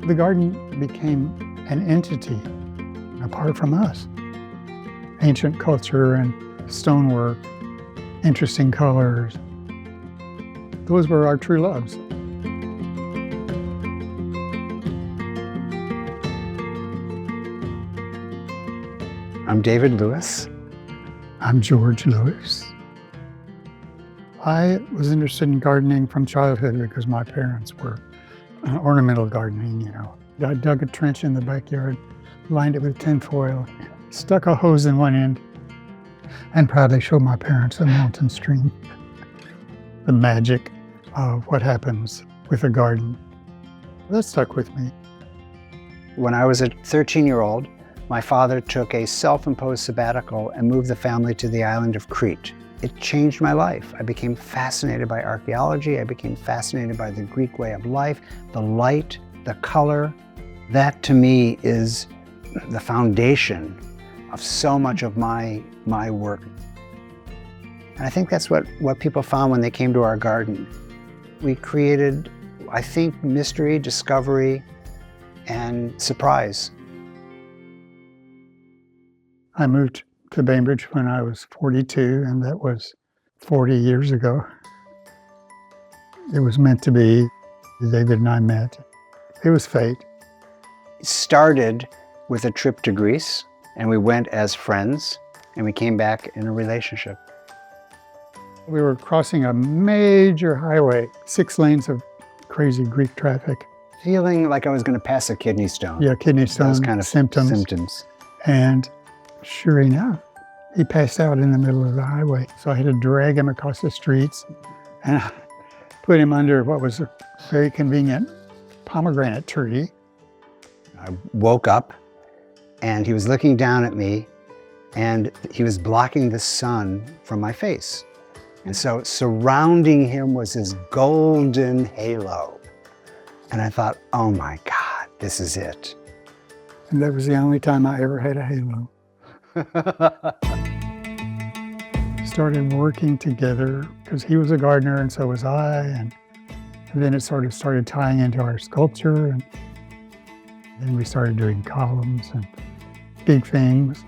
The garden became an entity apart from us. Ancient culture and stonework, interesting colors. Those were our true loves. I'm David Lewis. I'm George Lewis. I was interested in gardening from childhood because my parents were ornamental gardening, you know. I dug a trench in the backyard, lined it with tinfoil, stuck a hose in one end, and proudly showed my parents a mountain stream. The magic of what happens with a garden. That stuck with me. When I was a 13-year-old, my father took a self-imposed sabbatical and moved the family to the island of Crete. It changed my life. I became fascinated by archaeology. I became fascinated by the Greek way of life, the light, the color. That to me is the foundation of so much of my work. And I think that's what people found when they came to our garden. We created, I think, mystery, discovery, and surprise. I moved to Bainbridge when I was 42, and that was 40 years ago. It was meant to be. David and I met. It was fate. It started with a trip to Greece, and we went as friends, and we came back in a relationship. We were crossing a major highway, 6 lanes of crazy Greek traffic. Feeling like I was going to pass a kidney stone. Yeah, kidney stone, those kind of symptoms. And sure enough, he passed out in the middle of the highway. So I had to drag him across the streets and put him under what was a very convenient pomegranate tree. I woke up and he was looking down at me and he was blocking the sun from my face. And so surrounding him was this golden halo. And I thought, oh my God, this is it. And that was the only time I ever had a halo. Started working together because he was a gardener and so was I, and then it sort of started tying into our sculpture, and then we started doing columns and big things.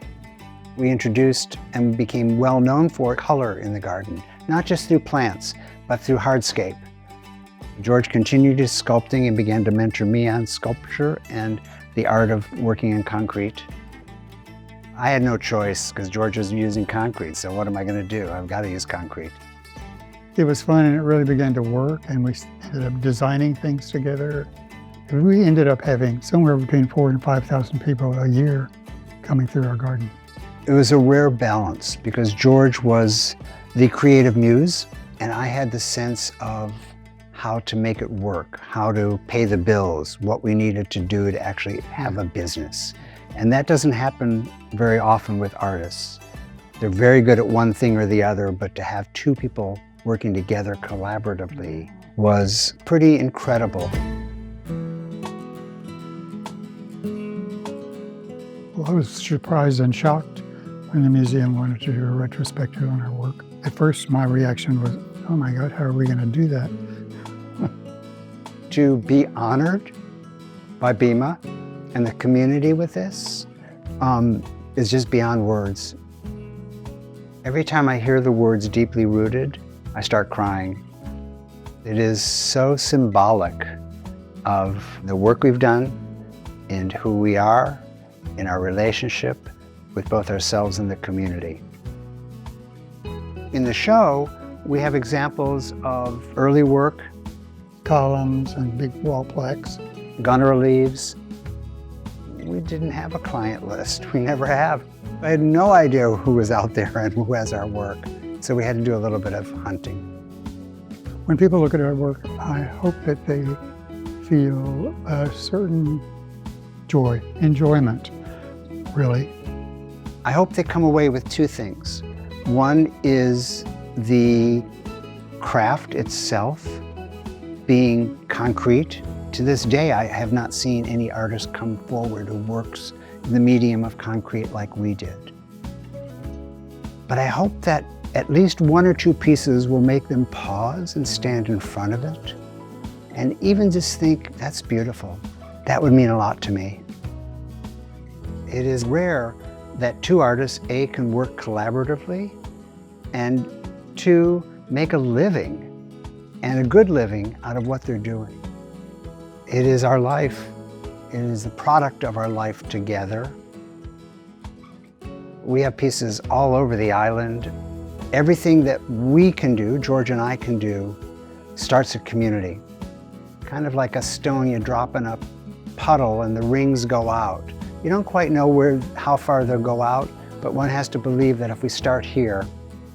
We introduced and became well known for color in the garden, not just through plants, but through hardscape. George continued his sculpting and began to mentor me on sculpture and the art of working in concrete. I had no choice because George was using concrete, so what am I going to do? I've got to use concrete. It was fun and it really began to work, and we ended up designing things together. We ended up having somewhere between 4,000 and 5,000 people a year coming through our garden. It was a rare balance because George was the creative muse and I had the sense of how to make it work, how to pay the bills, what we needed to do to actually have a business. And that doesn't happen very often with artists. They're very good at one thing or the other, but to have two people working together collaboratively was pretty incredible. Well, I was surprised and shocked when the museum wanted to do a retrospective on our work. At first, my reaction was, oh my God, how are we going to do that? To be honored by BIMA and the community with this is just beyond words. Every time I hear the words deeply rooted, I start crying. It is so symbolic of the work we've done and who we are in our relationship with both ourselves and the community. In the show, we have examples of early work, Columns and big wall plaques. gunner leaves. We didn't have a client list. We never have. I had no idea who was out there and who has our work. So we had to do a little bit of hunting. When people look at our work, I hope that they feel a certain joy, enjoyment, really. I hope they come away with two things. One is the craft itself being concrete. To this day, I have not seen any artist come forward who works in the medium of concrete like we did. But I hope that at least one or two pieces will make them pause and stand in front of it and even just think, that's beautiful. That would mean a lot to me. It is rare that two artists, A, can work collaboratively, and two, make a living, and a good living, out of what they're doing. It is our life. It is the product of our life together. We have pieces all over the island. Everything that we can do, George and I can do, starts a community. Kind of like a stone you drop in a puddle and the rings go out. You don't quite know how far they'll go out, but one has to believe that if we start here,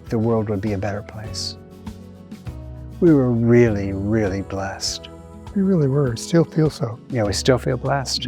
the world would be a better place. We were really, really blessed. We really were. Still feel so. Yeah, we still feel blessed.